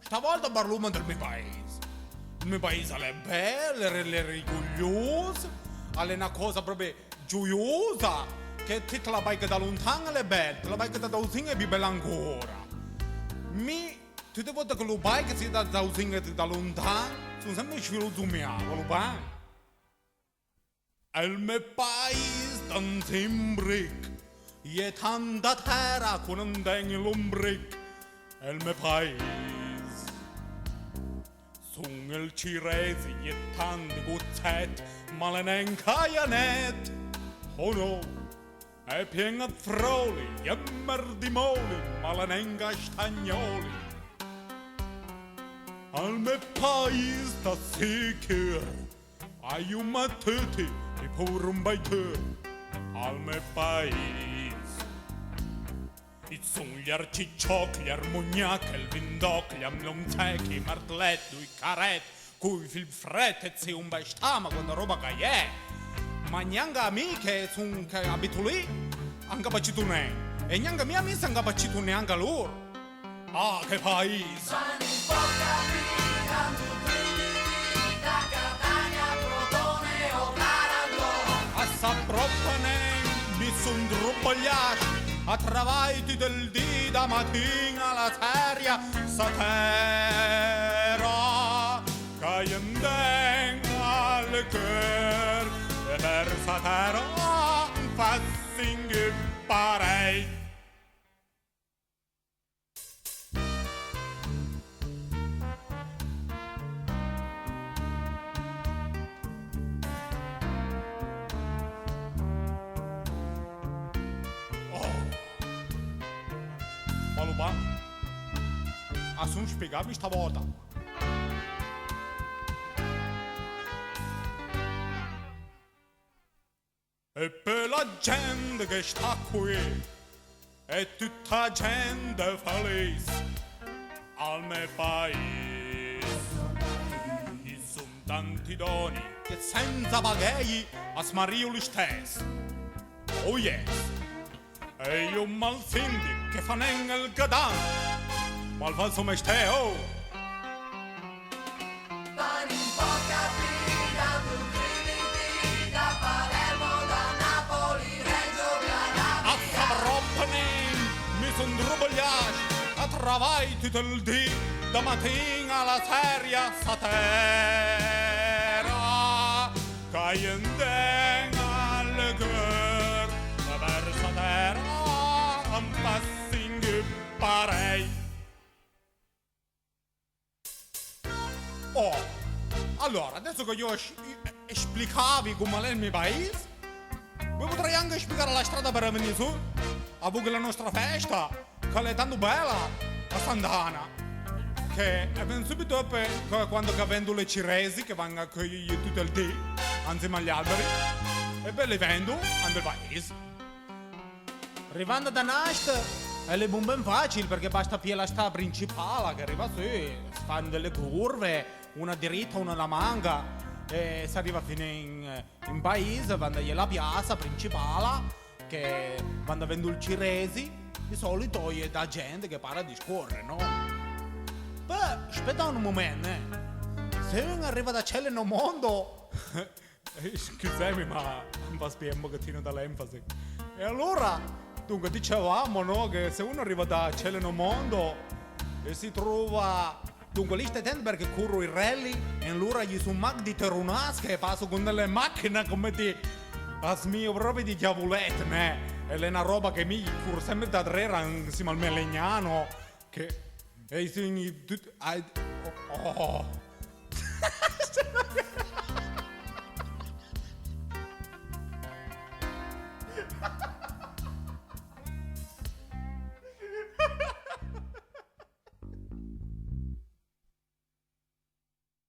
stavolta parliamo del mio paese. Il mio paese è bello, è rigoglioso, è una cosa proprio gioiosa, che te la vai da lontano è bella, te la vai da vicino è più bella ancora. Tutte le volte che lo vai che si da vicino e da lontano, sono sempre sviluppato, lo vai. Il mio paese tan sembric, e tanta terra con un degno lombric. Il mio paese. Sono il ciresi e tante gozzette, ma le neanche net. Oh no, è pieno di froli e merdimoli, ma le neanche stagnoli. Al mio paese sta sicuro, hai un matete e pure un baitore. Al mio paese. Sono gli arcicciocchi, gli armugnac, il vindocchi, gli amlonzechi, i martelletti, i caretti, cui fil frette e un bestama quando roba che è. Ma neanche amiche sono abituati lì, anche baccito ne. E neanche mia amici sono baccito neanche loro. Ah, che paese! Sono un po' capita, tu da Catania, Crotone o Taranto. A Sapropane mi son troppagliato. A travaiti del dì da mattina alla seria sa terra che andenga al cœur e per sa terra fa singhi parei. Maluba, sono spiegato stavolta. E per la gente che sta qui, è tutta gente felice al mio paese. Ci sono tanti doni che senza paghi a smarrio li stessi. Oh yes! E io mal sindi che fa nel gadan, mal falso mesteo. Tani un po' capita, tu credi da Palermo, da Napoli, Reggio A Calabria. Savropane mi son drubogliato, a travai tutto il dì, da mattina alla seria sa terra, che andenga al cœur, verso terra. Un passing parei. Oh, allora, adesso che io esplicavi come è il mio paese, vi potrei anche spiegare la strada per venire su, a voi la nostra festa, che è tanto bella, a Sant'Ana, che è ben subito dopo quando che vendo le ciresi, che vanno a cogliere tutto il dì, insieme agli alberi, e poi le vendo nel paese. Arrivando da Nast è le bombe facili perché basta pigliare la strada principale che arriva su, si fanno delle curve, una dritta, una alla manga e si arriva fino in paese, vanno alla piazza principale che vanno a vendere il ciresi, di solito è da gente che parla di scorrere, no? Poi aspetta un momento, se uno arriva da cielo nel mondo, scusami ma un po' spiego un pochettino dall'enfasi, e allora... Dunque dicevamo, no, che se uno arriva da cielo nel mondo e si trova... Dunque lì stai attento perché corro i rally e allora gli sono mag di terunasche e passo con delle macchine come di... Asmio proprio di diavolette, ne? E è una roba che mi corro sempre da drera insieme al melegnano che... E i segni... Oh...